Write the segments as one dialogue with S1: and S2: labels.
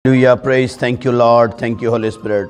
S1: Hallelujah, praise, thank you Lord, thank you Holy Spirit.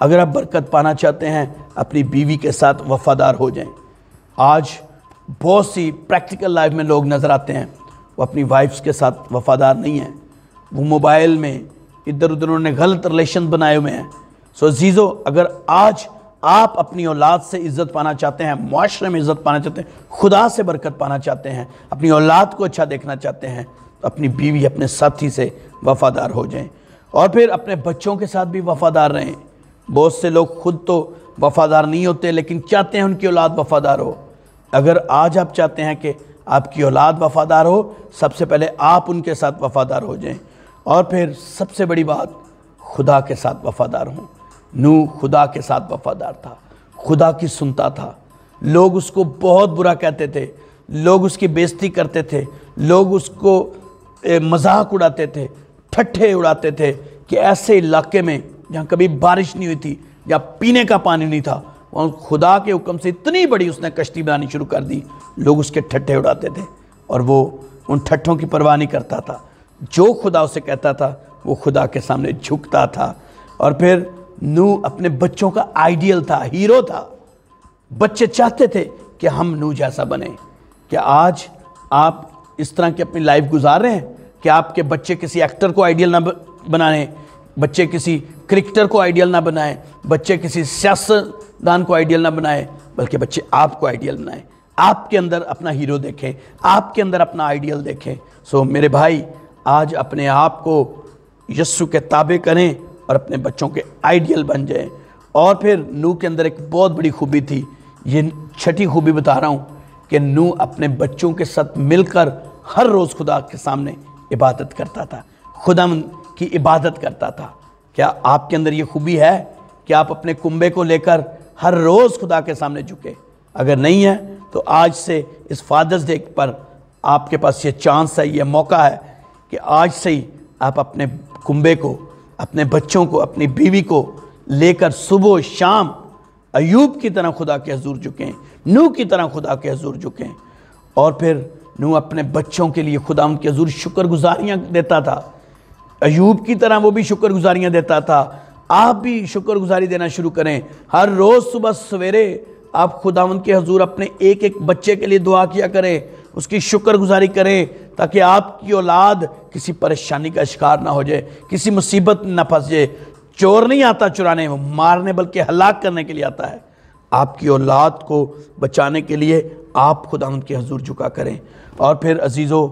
S1: اگر آپ برکت پانا چاہتے ہیں اپنی بیوی کے ساتھ وفادار ہو جائیں۔ آج بہت سی پریکٹیکل لائف میں لوگ نظر آتے ہیں وہ اپنی وائفز کے ساتھ وفادار نہیں ہیں، وہ موبائل میں ادھر ادھر انہوں نے غلط ریلیشن بنائے ہوئے ہیں۔ سو عزیزو، اگر آج آپ اپنی اولاد سے عزت پانا چاہتے ہیں، معاشرے میں عزت پانا چاہتے ہیں، خدا سے برکت پانا چاہتے ہیں، اپنی اولاد کو اچھا دیکھنا چاہتے ہیں، تو اپنی بیوی اپنے ساتھی سے وفادار ہو جائیں، اور پھر اپنے بچوں کے ساتھ بھی وفادار رہیں۔ بہت سے لوگ خود تو وفادار نہیں ہوتے لیکن چاہتے ہیں ان کی اولاد وفادار ہو۔ اگر آج آپ چاہتے ہیں کہ آپ کی اولاد وفادار ہو، سب سے پہلے آپ ان کے ساتھ وفادار ہو جائیں، اور پھر سب سے بڑی بات، خدا کے ساتھ وفادار ہوں۔ نوح خدا کے ساتھ وفادار تھا، خدا کی سنتا تھا۔ لوگ اس کو بہت برا کہتے تھے، لوگ اس کی بےزتی کرتے تھے، لوگ اس کو مذاق اڑاتے تھے، ٹھٹھے اڑاتے تھے کہ ایسے علاقے میں جہاں کبھی بارش نہیں ہوئی تھی، جہاں پینے کا پانی نہیں تھا، وہاں خدا کے حکم سے اتنی بڑی اس نے کشتی بنانی شروع کر دی۔ لوگ اس کے ٹھٹھے اڑاتے تھے اور وہ ان ٹھٹھوں کی پرواہ نہیں کرتا تھا۔ جو خدا اسے کہتا تھا وہ خدا کے سامنے جھکتا تھا۔ اور پھر نوح اپنے بچوں کا آئیڈیل تھا، ہیرو تھا۔ بچے چاہتے تھے کہ ہم نوح جیسا بنیں۔ کیا آج آپ اس طرح کی اپنی لائف گزار رہے ہیں کہ آپ کے بچے کسی ایکٹر کو آئیڈیل نہ بنائیں، بچے کسی کرکٹر کو آئیڈیل نہ بنائیں، بچے کسی سیاستدان کو آئیڈیل نہ بنائیں، بلکہ بچے آپ کو آئیڈیل بنائیں، آپ کے اندر اپنا ہیرو دیکھیں، آپ کے اندر اپنا آئیڈیل دیکھیں۔ سو میرے بھائی، آج اپنے آپ کو یسوع کے تابع کریں اور اپنے بچوں کے آئیڈیل بن جائیں۔ اور پھر نوح کے اندر ایک بہت بڑی خوبی تھی، یہ چھٹی خوبی بتا رہا ہوں، کہ نوح اپنے بچوں کے ساتھ مل کر ہر روز خدا کے سامنے عبادت کرتا تھا، خدا کی عبادت کرتا تھا۔ کیا آپ کے اندر یہ خوبی ہے کہ آپ اپنے کنبے کو لے کر ہر روز خدا کے سامنے جھکے؟ اگر نہیں ہے تو آج سے اس فادرز ڈے پر آپ کے پاس یہ چانس ہے، یہ موقع ہے کہ آج سے ہی آپ اپنے کنبے کو، اپنے بچوں کو، اپنی بیوی کو لے کر صبح و شام ایوب کی طرح خدا کے حضور جھکیں، نوح کی طرح خدا کے حضور جھکیں۔ اور پھر نوح اپنے بچوں کے لیے خدا ان کے حضور شکر گزاریاں دیتا تھا، ایوب کی طرح وہ بھی شکر گزاریاں دیتا تھا۔ آپ بھی شکر گزاری دینا شروع کریں۔ ہر روز صبح سویرے آپ خداوند کے حضور اپنے ایک ایک بچے کے لیے دعا کیا کریں، اس کی شکر گزاری کریں، تاکہ آپ کی اولاد کسی پریشانی کا شکار نہ ہو جائے، کسی مصیبت نہ پھنس جائے۔ چور نہیں آتا چرانے، وہ مارنے بلکہ ہلاک کرنے کے لیے آتا ہے۔ آپ کی اولاد کو بچانے کے لیے آپ خداوند کے حضور جھکا کریں۔ اور پھر عزیزو،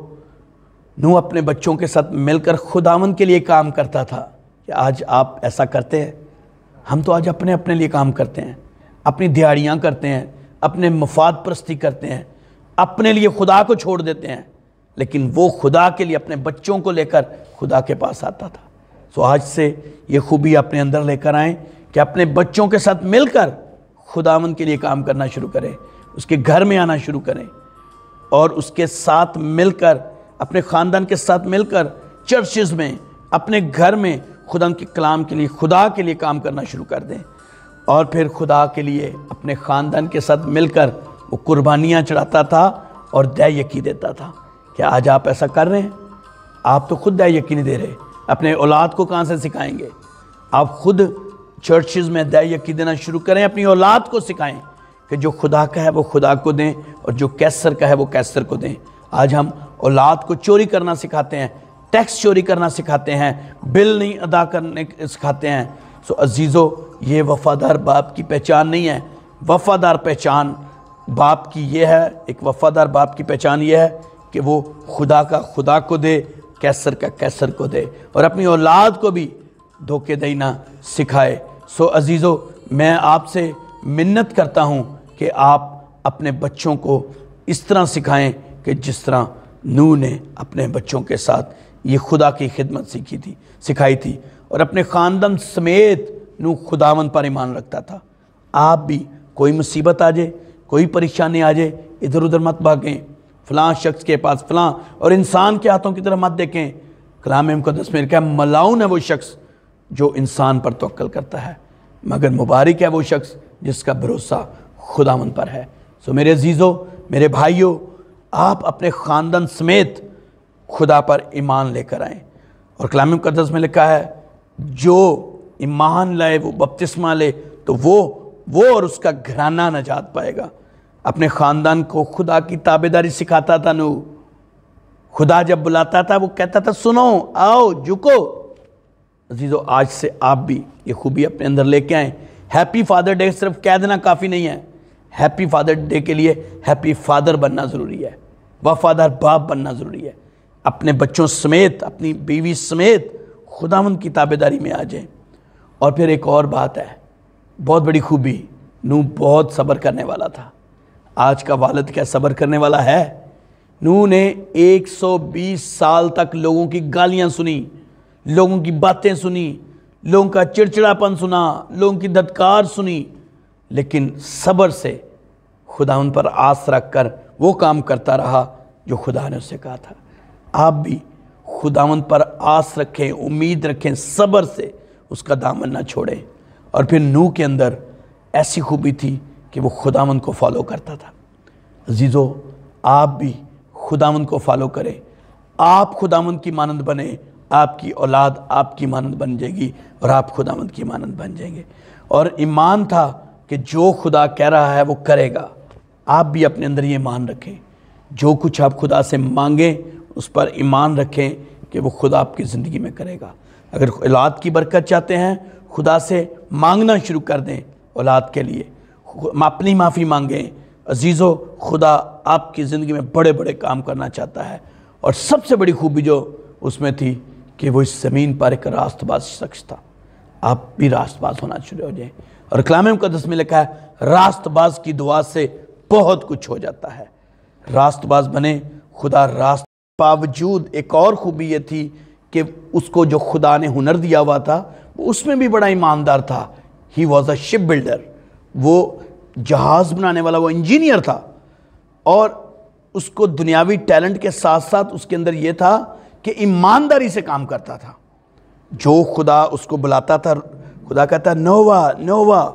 S1: نوح اپنے بچوں کے ساتھ مل کر خداوند کے لیے کام کرتا تھا۔ کہ آج آپ ایسا کرتے ہیں؟ ہم تو آج اپنے لیے کام کرتے ہیں، اپنی دیہڑیاں کرتے ہیں، اپنے مفاد پرستی کرتے ہیں، اپنے لیے خدا کو چھوڑ دیتے ہیں، لیکن وہ خدا کے لیے اپنے بچوں کو لے کر خدا کے پاس آتا تھا۔ سو آج سے یہ خوبی اپنے اندر لے کر آئیں کہ اپنے بچوں کے ساتھ مل کر خداوند کے لیے کام کرنا شروع کریں، اس کے گھر میں آنا شروع کریں، اور اس کے ساتھ مل کر، اپنے خاندان کے ساتھ مل کر چرچز میں، اپنے گھر میں خدا کے کلام کے لیے، خدا کے لیے کام کرنا شروع کر دیں۔ اور پھر خدا کے لیے اپنے خاندان کے ساتھ مل کر وہ قربانیاں چڑھاتا تھا اور دہ یقین دیتا تھا۔ کیا آج آپ ایسا کر رہے ہیں؟ آپ تو خود دہ یقین دے رہے، اپنے اولاد کو کہاں سے سکھائیں گے؟ آپ خود چرچز میں دہ یقین دینا شروع کریں، اپنی اولاد کو سکھائیں کہ جو خدا کا ہے وہ خدا کو دیں، اور جو کیسر کا ہے وہ کیسر کو دیں۔ آج ہم اولاد کو چوری کرنا سکھاتے ہیں، ٹیکس چوری کرنا سکھاتے ہیں، بل نہیں ادا کرنے سکھاتے ہیں۔ سو عزیزو، یہ وفادار باپ کی پہچان نہیں ہے۔ وفادار پہچان باپ کی یہ ہے، ایک وفادار باپ کی پہچان یہ ہے کہ وہ خدا کا خدا کو دے، کیسر کا کیسر کو دے، اور اپنی اولاد کو بھی دھوکے دینا سکھائے۔ سو عزیزو، میں آپ سے منت کرتا ہوں کہ آپ اپنے بچوں کو اس طرح سکھائیں کہ جس طرح نوح نے اپنے بچوں کے ساتھ یہ خدا کی خدمت سکھائی تھی، اور اپنے خاندان سمیت نوح خداوند پر ایمان رکھتا تھا۔ آپ بھی کوئی مصیبت آ جائے، کوئی پریشانی آ جائے، ادھر ادھر مت بھاگیں، فلاں شخص کے پاس، فلاں اور انسان کے ہاتھوں کی طرف مت دیکھیں۔ کلام مقدس میں لکھا ہے، ملعون ہے وہ شخص جو انسان پر توکل کرتا ہے، مگر مبارک ہے وہ شخص جس کا بھروسہ خداوند پر ہے۔ سو میرے عزیزو، میرے بھائیو، آپ اپنے خاندان سمیت خدا پر ایمان لے کر آئیں۔ اور کلام مقدس میں لکھا ہے، جو ایمان لائے، وہ بپتسمہ لے، تو وہ اور اس کا گھرانہ نجات پائے گا۔ اپنے خاندان کو خدا کی تابعداری سکھاتا تھا نوح۔ خدا جب بلاتا تھا وہ کہتا تھا سنو، آؤ، جھکو۔ عزیزو، آج سے آپ بھی یہ خوبی اپنے اندر لے کے آئیں۔ ہیپی فادر ڈے صرف کہہ دینا کافی نہیں ہے، ہیپی فادر ڈے کے لیے ہیپی فادر بننا ضروری ہے، وفادار باپ بننا ضروری ہے۔ اپنے بچوں سمیت، اپنی بیوی سمیت خداوند کی تابعداری میں آ جائیں۔ اور پھر ایک اور بات ہے، بہت بڑی خوبی، نوح بہت صبر کرنے والا تھا۔ آج کا والد کیا صبر کرنے والا ہے؟ نوح نے 120 سال تک لوگوں کی گالیاں سنی، لوگوں کی باتیں سنی، لوگوں کا چڑچڑاپن سنا، لوگوں کی دھتکار سنی، لیکن صبر سے خداوند پر آس رکھ کر وہ کام کرتا رہا جو خدا نے اس سے کہا تھا۔ آپ بھی خداوند پر آس رکھیں، امید رکھیں، صبر سے اس کا دامن نہ چھوڑیں۔ اور پھر نوح کے اندر ایسی خوبی تھی کہ وہ خداوند کو فالو کرتا تھا۔ عزیزو، آپ بھی خداوند کو فالو کریں، آپ خداوند کی مانند بنیں، آپ کی اولاد آپ کی مانند بن جائے گی اور آپ خداوند کی مانند بن جائیں گے۔ اور ایمان تھا کہ جو خدا کہہ رہا ہے وہ کرے گا۔ آپ بھی اپنے اندر یہ ایمان رکھیں، جو کچھ آپ خدا سے مانگیں اس پر ایمان رکھیں کہ وہ خدا آپ کی زندگی میں کرے گا۔ اگر اولاد کی برکت چاہتے ہیں، خدا سے مانگنا شروع کر دیں اولاد کے لیے، اپنی معافی مانگیں۔ عزیزو، خدا آپ کی زندگی میں بڑے بڑے کام کرنا چاہتا ہے، اور سب سے بڑی خوبی جو اس میں تھی کہ وہ اس زمین پر ایک راست باز شخص تھا۔ آپ بھی راست باز ہونا شروع ہو جائیں، اور کلام مقدس میں لکھا ہے راست باز کی دعا سے بہت کچھ ہو جاتا ہے۔ راست باز بنے، خدا راست باوجود ایک اور خوبی یہ تھی کہ اس کو جو خدا نے ہنر دیا ہوا تھا وہ اس میں بھی بڑا ایماندار تھا۔ He was a ship builder, وہ جہاز بنانے والا، وہ انجینئر تھا، اور اس کو دنیاوی ٹیلنٹ کے ساتھ ساتھ اس کے اندر یہ تھا کہ ایمانداری سے کام کرتا تھا۔ جو خدا اس کو بلاتا تھا، خدا کہتا نووا نووا،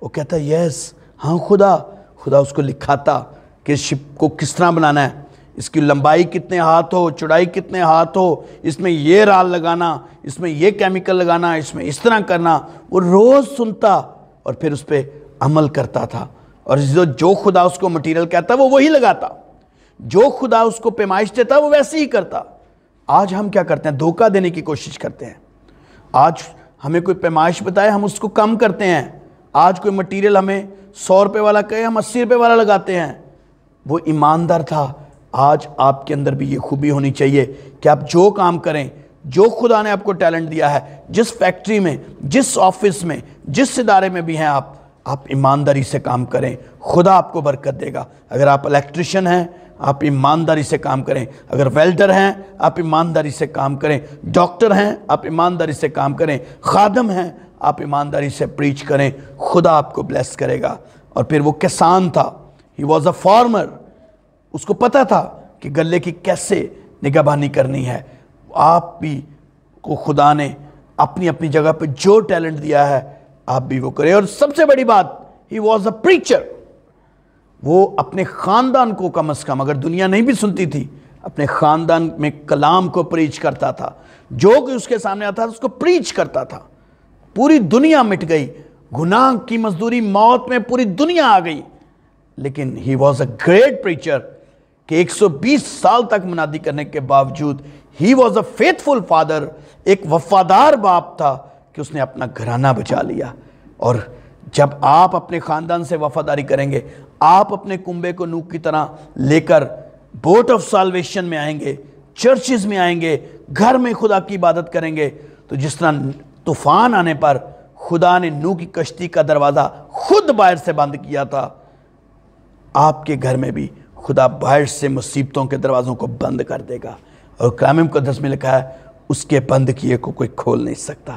S1: وہ کہتا یس ہاں خدا اس کو لکھاتا کہ شپ کو کس طرح بنانا ہے، اس کی لمبائی کتنے ہاتھ ہو، چوڑائی کتنے ہاتھ ہو، اس میں یہ رال لگانا، اس میں یہ کیمیکل لگانا، اس میں اس طرح کرنا۔ وہ روز سنتا اور پھر اس پہ عمل کرتا تھا، اور جو خدا اس کو مٹیریل کہتا وہ وہی لگاتا، جو خدا اس کو پیمائش دیتا وہ ویسے ہی کرتا۔ آج ہم کیا کرتے ہیں؟ دھوکہ دینے کی کوشش کرتے ہیں۔ آج ہمیں کوئی پیمائش بتائے، ہم اس کو کم کرتے ہیں۔ آج کوئی مٹیریل ہمیں 100 روپے والا کہے، ہم 80 روپے والا لگاتے ہیں۔ وہ ایماندار تھا۔ آج آپ کے اندر بھی یہ خوبی ہونی چاہیے کہ آپ جو کام کریں، جو خدا نے آپ کو ٹیلنٹ دیا ہے، جس فیکٹری میں، جس آفس میں، جس ادارے میں بھی ہیں، آپ ایمانداری سے کام کریں، خدا آپ کو برکت دے گا۔ اگر آپ الیکٹریشین ہیں، آپ ایمانداری سے کام کریں، اگر ویلڈر ہیں آپ ایمانداری سے کام کریں، ڈاکٹر ہیں آپ ایمانداری سے کام کریں، خادم ہیں آپ ایمانداری سے پریچ کریں، خدا آپ کو بلیس کرے گا۔ اور پھر وہ کسان تھا، ہی واز اے فارمر، اس کو پتا تھا کہ غلے کی کیسے نگہبانی کرنی ہے۔ آپ بھی کو خدا نے اپنی اپنی جگہ پہ جو ٹیلنٹ دیا ہے آپ بھی وہ کریں۔ اور سب سے بڑی بات، ہی واز اے پریچر، وہ اپنے خاندان کو کم از کم، اگر دنیا نہیں بھی سنتی تھی، اپنے خاندان میں کلام کو پریچ کرتا تھا، جو کہ اس کے سامنے آتا تھا اس کو پریچ کرتا تھا۔ پوری دنیا مٹ گئی، گناہ کی مزدوری موت میں پوری دنیا آ گئی، لیکن he was a great preacher کہ 120 سال تک منادی کرنے کے باوجود he was a faithful father, ایک وفادار باپ تھا کہ اس نے اپنا گھرانہ بچا لیا۔ اور جب آپ اپنے خاندان سے وفاداری کریں گے، آپ اپنے کنبے کو نوح کی طرح لے کر بوٹ آف سالویشن میں آئیں گے، چرچز میں آئیں گے، گھر میں خدا کی عبادت کریں گے، تو جس طرح طوفان آنے پر خدا نے نوح کی کشتی کا دروازہ خود باہر سے بند کیا تھا، آپ کے گھر میں بھی خدا باہر سے مصیبتوں کے دروازوں کو بند کر دے گا۔ اور کلام مقدس میں لکھا ہے اس کے بند کیے کو کوئی کھول نہیں سکتا۔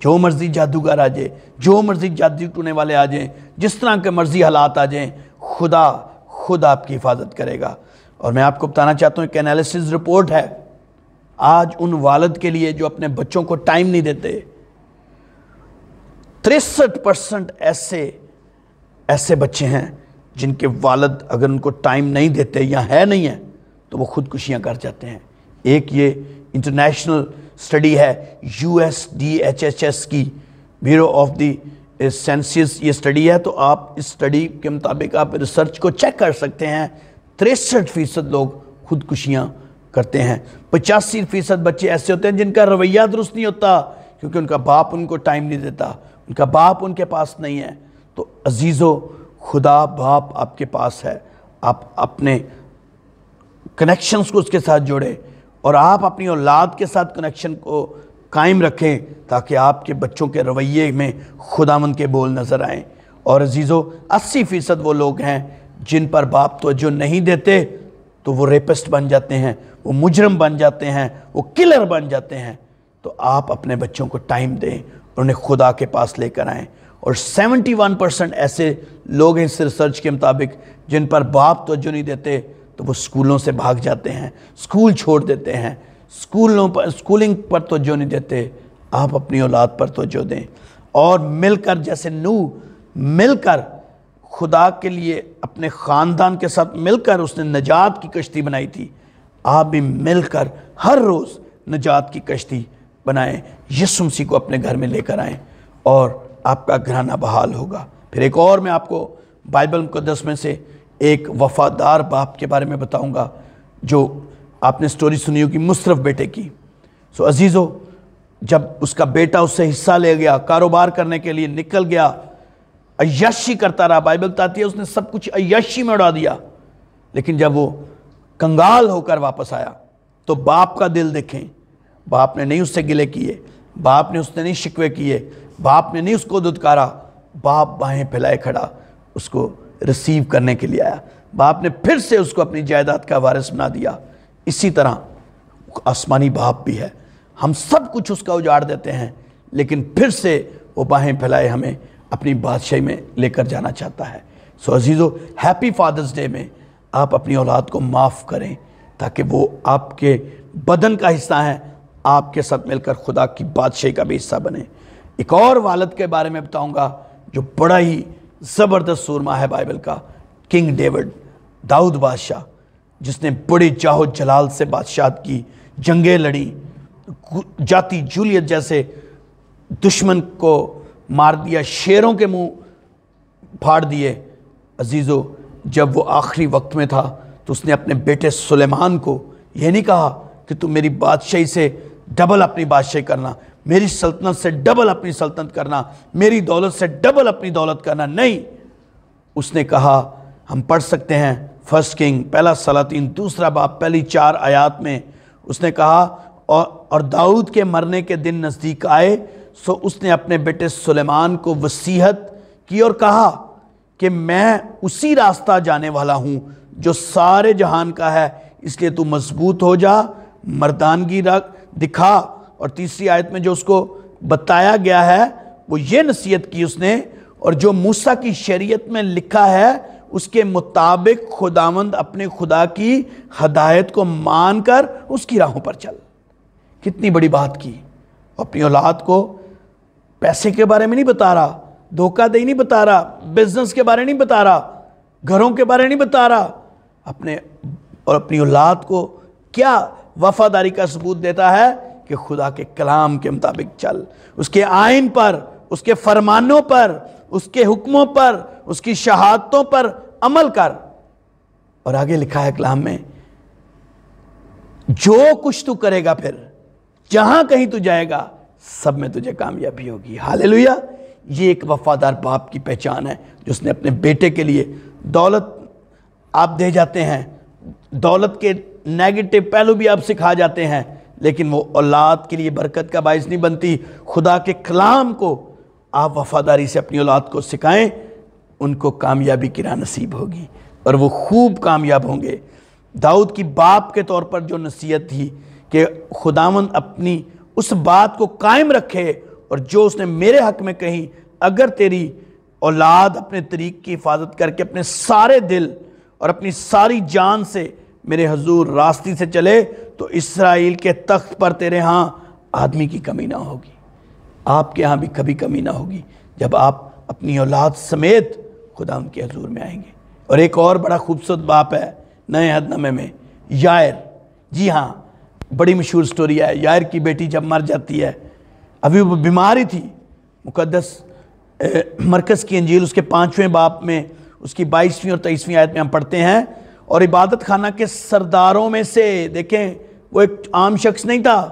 S1: جو مرضی جادوگر آ جائے، جو مرضی جادو ٹونے والے آ جائیں، جس طرح کے مرضی حالات آ جائیں، خدا خود آپ کی حفاظت کرے گا۔ اور میں آپ کو بتانا چاہتا ہوں ایک انالیسس رپورٹ ہے آج ان والد کے لیے جو اپنے بچوں کو ٹائم نہیں دیتے۔ 63% ایسے بچے ہیں جن کے والد اگر ان کو ٹائم نہیں دیتے یا نہیں ہے تو وہ خودکشیاں کر جاتے ہیں۔ ایک یہ انٹرنیشنل سٹڈی ہے USDHHS کی، بیورو آف دی سینسس یہ اسٹڈی ہے، تو آپ اس اسٹڈی کے مطابق آپ ریسرچ کو چیک کر سکتے ہیں، 63% لوگ خودکشیاں کرتے ہیں۔ 85% بچے ایسے ہوتے ہیں جن کا رویہ درست نہیں ہوتا، کیونکہ ان کا باپ ان کو ٹائم نہیں دیتا، ان کا باپ ان کے پاس نہیں ہے۔ تو عزیزو، خدا باپ آپ کے پاس ہے، آپ اپنے کنیکشنز کو اس کے ساتھ جوڑیں، اور آپ اپنی اولاد کے ساتھ کنیکشن کو قائم رکھیں تاکہ آپ کے بچوں کے رویے میں خداوند کے بول نظر آئیں۔ اور عزیزو، 80% وہ لوگ ہیں جن پر باپ توجہ نہیں دیتے تو وہ ریپسٹ بن جاتے ہیں، وہ مجرم بن جاتے ہیں، وہ کلر بن جاتے ہیں۔ تو آپ اپنے بچوں کو ٹائم دیں، انہیں خدا کے پاس لے کر آئیں۔ اور 71% ایسے لوگ ہیں اس ریسرچ کے مطابق جن پر باپ توجہ نہیں دیتے تو وہ اسکولوں سے بھاگ جاتے ہیں، اسکول چھوڑ دیتے ہیں، اسکولنگ پر توجہ نہیں دیتے۔ آپ اپنی اولاد پر توجہ دیں، اور مل کر، جیسے نوح مل کر خدا کے لیے اپنے خاندان کے ساتھ مل کر اس نے نجات کی کشتی بنائی تھی، آپ بھی مل کر ہر روز نجات کی کشتی بنائیں، یسوع مسیح کو اپنے گھر میں لے کر آئیں، اور آپ کا گھرانہ بحال ہوگا۔ پھر ایک اور میں آپ کو بائبل مقدس میں سے ایک وفادار باپ کے بارے میں بتاؤں گا، جو آپ نے سٹوری سنی ہوگی مصرف بیٹے کی۔ سو عزیزو، جب اس کا بیٹا اس سے حصہ لے گیا، کاروبار کرنے کے لیے نکل گیا، عیاشی کرتا رہا، بائبل بتاتی ہے اس نے سب کچھ عیاشی میں اڑا دیا، لیکن جب وہ کنگال ہو کر واپس آیا تو باپ کا دل دیکھیں، باپ نے نہیں اس سے گلے کیے، باپ نے اس نے نہیں شکوے کیے، باپ نے نہیں اس کو دھتکارا، باپ باہیں پھیلائے کھڑا اس کو ریسیو کرنے کے لیے آیا، باپ نے پھر سے اس کو اپنی جائیداد کا وارث بنا دیا۔ اسی طرح آسمانی باپ بھی ہے، ہم سب کچھ اس کا اجاڑ دیتے ہیں، لیکن پھر سے وہ باہیں پھیلائے ہمیں اپنی بادشاہی میں لے کر جانا چاہتا ہے۔ سو عزیزو، ہیپی فادرز ڈے میں آپ اپنی اولاد کو معاف کریں تاکہ وہ آپ کے بدن کا حصہ ہیں، آپ کے ساتھ مل کر خدا کی بادشاہی کا بھی حصہ بنیں۔ ایک اور والد کے بارے میں بتاؤں گا جو بڑا ہی زبردست سورما ہے بائبل کا، کنگ ڈیوڈ، داؤد بادشاہ، جس نے بڑی جاہ جلال سے بادشاہت کی، جنگیں لڑی، جاتی جولیت جیسے دشمن کو مار دیا، شیروں کے منہ پھاڑ دیے۔ عزیزو، جب وہ آخری وقت میں تھا تو اس نے اپنے بیٹے سلیمان کو یہ نہیں کہا کہ تم میری بادشاہی سے ڈبل اپنی بادشاہی کرنا، میری سلطنت سے ڈبل اپنی سلطنت کرنا، میری دولت سے ڈبل اپنی دولت کرنا، نہیں۔ اس نے کہا، ہم پڑھ سکتے ہیں فرسٹ کنگ پہلا سلاطین 2 باب پہلی 4 آیات میں، اس نے کہا اور داؤد کے مرنے کے دن نزدیک آئے، سو اس نے اپنے بیٹے سلیمان کو وصیت کی اور کہا کہ میں اسی راستہ جانے والا ہوں جو سارے جہان کا ہے، اس لیے تو مضبوط ہو جا، مردانگی رکھ دکھا۔ اور تیسری آیت میں جو اس کو بتایا گیا ہے وہ یہ نصیحت کی اس نے، اور جو موسیٰ کی شریعت میں لکھا ہے اس کے مطابق خداوند اپنے خدا کی ہدایت کو مان کر اس کی راہوں پر چل۔ کتنی بڑی بات کی، اپنی اولاد کو پیسے کے بارے میں نہیں بتا رہا، دھوکہ دہی نہیں بتا رہا، بزنس کے بارے نہیں بتا رہا، گھروں کے بارے نہیں بتا رہا، اپنی اولاد کو کیا وفاداری کا ثبوت دیتا ہے کہ خدا کے کلام کے مطابق چل، اس کے آئین پر، اس کے فرمانوں پر، اس کے حکموں پر، اس کی شہادتوں پر عمل کر۔ اور آگے لکھا ہے کلام میں، جو کچھ تو کرے گا، پھر جہاں کہیں تو جائے گا، سب میں تجھے کامیابی ہوگی۔ ہاللیلویہ۔ یہ ایک وفادار باپ کی پہچان ہے، جس نے اپنے بیٹے کے لیے دولت آپ دے جاتے ہیں، دولت کے نیگیٹو پہلو بھی آپ سکھا جاتے ہیں، لیکن وہ اولاد کے لیے برکت کا باعث نہیں بنتی۔ خدا کے کلام کو آپ وفاداری سے اپنی اولاد کو سکھائیں، ان کو کامیابی کی راہ نصیب ہوگی اور وہ خوب کامیاب ہوں گے۔ داؤد کی باپ کے طور پر جو نصیحت تھی کہ خداوند اپنی اس بات کو قائم رکھے، اور جو اس نے میرے حق میں کہی، اگر تیری اولاد اپنے طریق کی حفاظت کر کے اپنے سارے دل اور اپنی ساری جان سے میرے حضور راستے سے چلے تو اسرائیل کے تخت پر تیرے ہاں آدمی کی کمی نہ ہوگی۔ آپ کے ہاں بھی کبھی کمی نہ ہوگی جب آپ اپنی اولاد سمیت خدا ان کے حضور میں آئیں گے۔ اور ایک اور بڑا خوبصورت باپ ہے نئے عہد نامے میں، یائر۔ جی ہاں، بڑی مشہور سٹوری ہے، یائر کی بیٹی جب مر جاتی ہے، ابھی وہ بیمار ہی تھی، مقدس مرکز کی انجیل اس کے 5ویں باب میں اس کی 22ویں اور 23ویں آیت میں ہم پڑھتے ہیں، اور عبادت خانہ کے سرداروں میں سے، دیکھیں وہ ایک عام شخص نہیں تھا،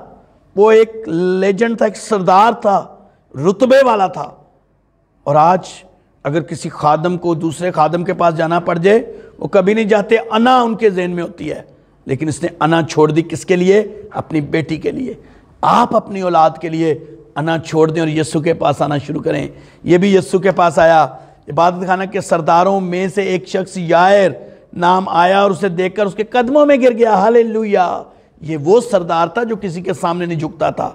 S1: وہ ایک لیجنڈ تھا، ایک سردار تھا، رتبے والا تھا۔ اور آج اگر کسی خادم کو دوسرے خادم کے پاس جانا پڑ جائے، وہ کبھی نہیں جاتے، انا ان کے ذہن میں ہوتی ہے، لیکن اس نے انا چھوڑ دی کس کے لیے؟ اپنی بیٹی کے لیے۔ آپ اپنی اولاد کے لیے انا چھوڑ دیں اور یسوع کے پاس آنا شروع کریں۔ یہ بھی یسوع کے پاس آیا۔ عبادت خانہ کے سرداروں میں سے ایک شخص یائر نام آیا اور اسے دیکھ کر اس کے قدموں میں گر گیا۔ ہاللیلویہ! یہ وہ سردار تھا جو کسی کے سامنے نہیں جھکتا تھا،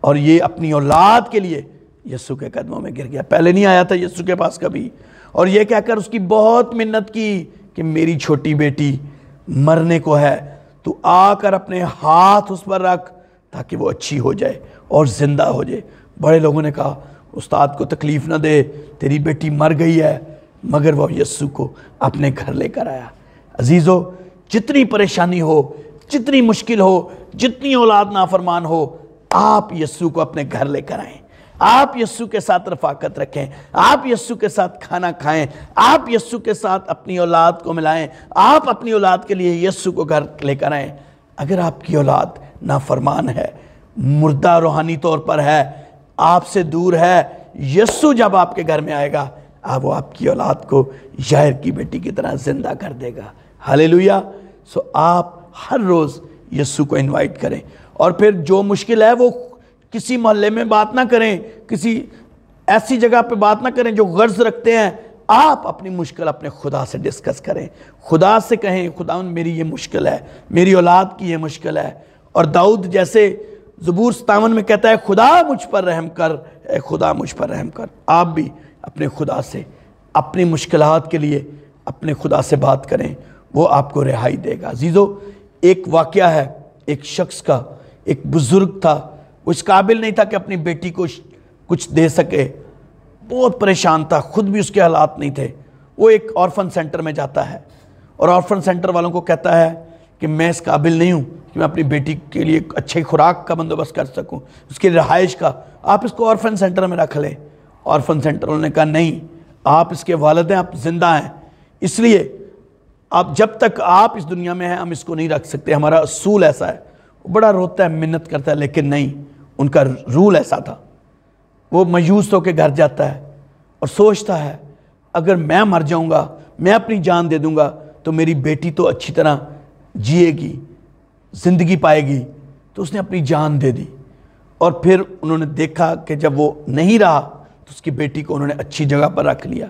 S1: اور یہ اپنی اولاد کے لیے یسوع کے قدموں میں گر گیا۔ پہلے نہیں آیا تھا یسوع کے پاس کبھی، اور یہ کہہ کر اس کی بہت منت کی کہ میری چھوٹی بیٹی مرنے کو ہے، تو آ کر اپنے ہاتھ اس پر رکھ تاکہ وہ اچھی ہو جائے اور زندہ ہو جائے۔ بڑے لوگوں نے کہا استاد کو تکلیف نہ دے، تیری بیٹی مر گئی ہے، مگر وہ یسوع کو اپنے گھر لے کر آیا۔ عزیزو، جتنی پریشانی ہو، جتنی مشکل ہو، جتنی اولاد نافرمان ہو، آپ یسوع کو اپنے گھر لے کر آئیں۔ آپ یسوع کے ساتھ رفاقت رکھیں، آپ یسوع کے ساتھ کھانا کھائیں، آپ یسوع کے ساتھ اپنی اولاد کو ملائیں، آپ اپنی اولاد کے لیے یسوع کو گھر لے کر آئیں۔ اگر آپ کی اولاد نافرمان ہے، مردہ روحانی طور پر ہے، آپ سے دور ہے، یسوع جب آپ کے گھر میں آئے گا، وہ آپ کی اولاد کو یائر کی بیٹی کی طرح زندہ کر دے گا۔ ہاللیلویہ! سو آپ ہر روز یسوع کو انوائٹ کریں، اور پھر جو مشکل ہے وہ کسی محلے میں بات نہ کریں، کسی ایسی جگہ پہ بات نہ کریں جو غرض رکھتے ہیں۔ آپ اپنی مشکل اپنے خدا سے ڈسکس کریں، خدا سے کہیں خدا میری یہ مشکل ہے، میری اولاد کی یہ مشکل ہے۔ اور داؤد جیسے زبور 57 میں کہتا ہے خدا مجھ پر رحم کر، اے خدا مجھ پر رحم کر۔ آپ بھی اپنے خدا سے اپنی مشکلات کے لیے اپنے خدا سے بات کریں، وہ آپ کو رہائی دے گا۔ عزیزو، ایک واقعہ ہے ایک شخص کا، ایک بزرگ تھا، وہ اس قابل نہیں تھا کہ اپنی بیٹی کو کچھ دے سکے، بہت پریشان تھا، خود بھی اس کے حالات نہیں تھے۔ وہ ایک آرفن سینٹر میں جاتا ہے اور آرفن سینٹر والوں کو کہتا ہے کہ میں اس قابل نہیں ہوں کہ میں اپنی بیٹی کے لیے اچھے خوراک کا بندوبست کر سکوں، اس کی رہائش کا، آپ اس کو آرفن سینٹر میں رکھ لیں۔ آرفن سینٹر والوں نے کہا نہیں، آپ اس کے والد ہیں، آپ زندہ ہیں، اس لیے آپ جب تک آپ اس دنیا میں ہیں ہم اس کو نہیں رکھ سکتے، ہمارا اصول ایسا ہے۔ وہ بڑا روتا ہے، منت کرتا ہے، لیکن نہیں، ان کا رول ایسا تھا۔ وہ مایوس ہو کے گھر جاتا ہے اور سوچتا ہے اگر میں مر جاؤں گا، میں اپنی جان دے دوں گا تو میری بیٹی تو اچھی طرح جیے گی، زندگی پائے گی، تو اس نے اپنی جان دے دی۔ اور پھر انہوں نے دیکھا کہ جب وہ نہیں رہا تو اس کی بیٹی کو انہوں نے اچھی جگہ پر رکھ لیا۔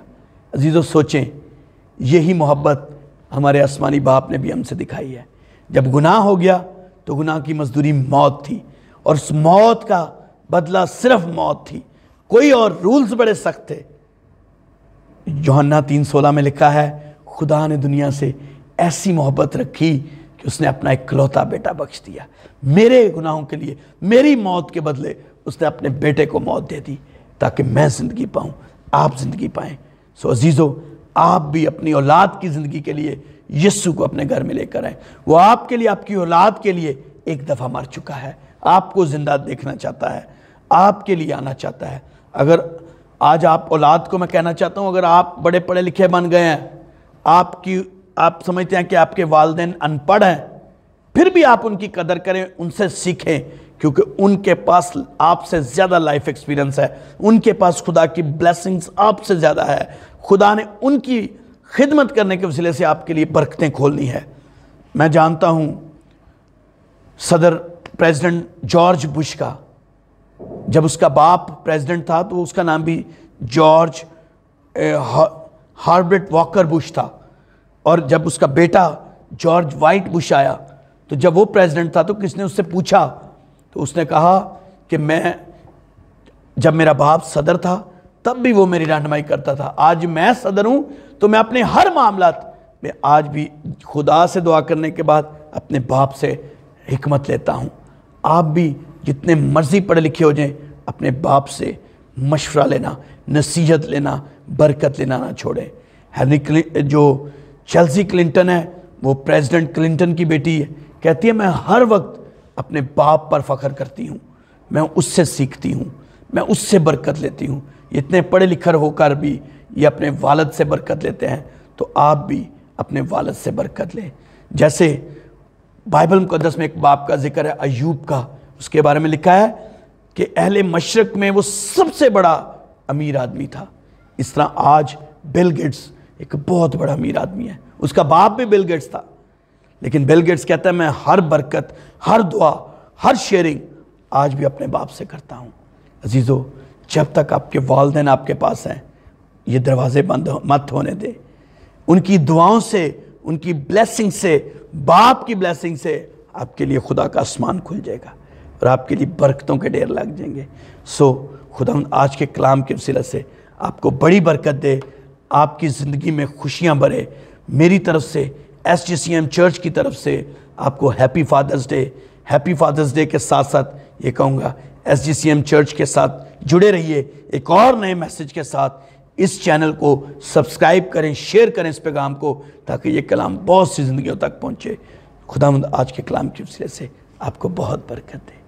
S1: عزیزو، سوچیں، یہی محبت ہمارے آسمانی باپ نے بھی ہم سے دکھائی ہے۔ جب گناہ ہو گیا تو گناہ کی مزدوری موت تھی، اور اس موت کا بدلہ صرف موت تھی، کوئی اور رولز بڑے سخت تھے۔ یوحنا 3:16 میں لکھا ہے خدا نے دنیا سے ایسی محبت رکھی کہ اس نے اپنا اکلوتا بیٹا بخش دیا، میرے گناہوں کے لیے، میری موت کے بدلے اس نے اپنے بیٹے کو موت دے دی تاکہ میں زندگی پاؤں، آپ زندگی پائیں۔ سو عزیزو، آپ بھی اپنی اولاد کی زندگی کے لیے یسوع کو اپنے گھر میں لے کر آئیں۔ وہ آپ کے لیے، آپ کی اولاد کے لیے ایک دفعہ مر چکا ہے، آپ کو زندہ دیکھنا چاہتا ہے، آپ کے لیے آنا چاہتا ہے۔ اگر آج آپ اولاد کو میں کہنا چاہتا ہوں، اگر آپ بڑے پڑھے لکھے بن گئے ہیں، آپ سمجھتے ہیں کہ آپ کے والدین ان پڑھ ہیں، پھر بھی آپ ان کی قدر کریں، ان سے سیکھیں، کیونکہ ان کے پاس آپ سے زیادہ لائف ایکسپیرنس ہے، ان کے پاس خدا کی بلیسنگز آپ سے زیادہ ہے۔ خدا نے ان کی خدمت کرنے کے وسیلے سے آپ کے لیے برکتیں کھولنی ہے۔ میں جانتا ہوں صدر پریزیڈنٹ جارج بش کا، جب اس کا باپ پریزیڈنٹ تھا تو اس کا نام بھی جارج ہاربرٹ واکر بش تھا، اور جب اس کا بیٹا جارج وائٹ بش آیا تو جب وہ پریزیڈنٹ تھا تو کس نے اس سے پوچھا، تو اس نے کہا کہ جب میرا باپ صدر تھا تب بھی وہ میری رہنمائی کرتا تھا، آج میں صدر ہوں تو میں اپنے ہر معاملات میں آج بھی خدا سے دعا کرنے کے بعد اپنے باپ سے حکمت لیتا ہوں۔ آپ بھی جتنے مرضی پڑھے لکھے ہو جائیں، اپنے باپ سے مشورہ لینا، نصیحت لینا، برکت لینا نہ چھوڑیں۔ جو چیلسی کلنٹن ہے، وہ پریزیڈنٹ کلنٹن کی بیٹی ہے، کہتی ہے میں ہر وقت اپنے باپ پر فخر کرتی ہوں، میں اس سے سیکھتی ہوں، میں اس سے برکت لیتی ہوں۔ اتنے پڑھے لکھے ہو کر بھی یہ اپنے والد سے برکت لیتے ہیں، تو آپ بھی اپنے والد سے برکت لیں۔ جیسے بائبل مقدس میں ایک باپ کا ذکر ہے ایوب کا، اس کے بارے میں لکھا ہے کہ اہل مشرق میں وہ سب سے بڑا امیر آدمی تھا۔ اس طرح آج بل گیٹس ایک بہت بڑا امیر آدمی ہے، اس کا باپ بھی بل گیٹس تھا، لیکن بل گیٹس کہتا ہے میں ہر برکت، ہر دعا، ہر شیئرنگ آج بھی اپنے باپ سے کرتا ہوں۔ عزیزو، جب تک آپ کے والدین آپ کے پاس ہیں، یہ دروازے بند مت ہونے دے۔ ان کی دعاؤں سے، ان کی بلیسنگ سے، باپ کی بلیسنگ سے آپ کے لیے خدا کا آسمان کھل جائے گا اور آپ کے لیے برکتوں کے ڈھیر لگ جائیں گے۔ خدا آج کے کلام کے وسیلہ سے آپ کو بڑی برکت دے، آپ کی زندگی میں خوشیاں بھرے۔ میری طرف سے، SGCM چرچ کی طرف سے آپ کو happy father's day. Happy father's day کے ساتھ ساتھ یہ کہوں گا SGCM چرچ کے ساتھ جڑے رہیے ایک اور نئے میسج کے ساتھ۔ اس چینل کو سبسکرائب کریں، شیئر کریں اس پیغام کو، تاکہ یہ کلام بہت سی زندگیوں تک پہنچے۔ خداوند آج کے کلام کے وسیلے سے آپ کو بہت برکت دے۔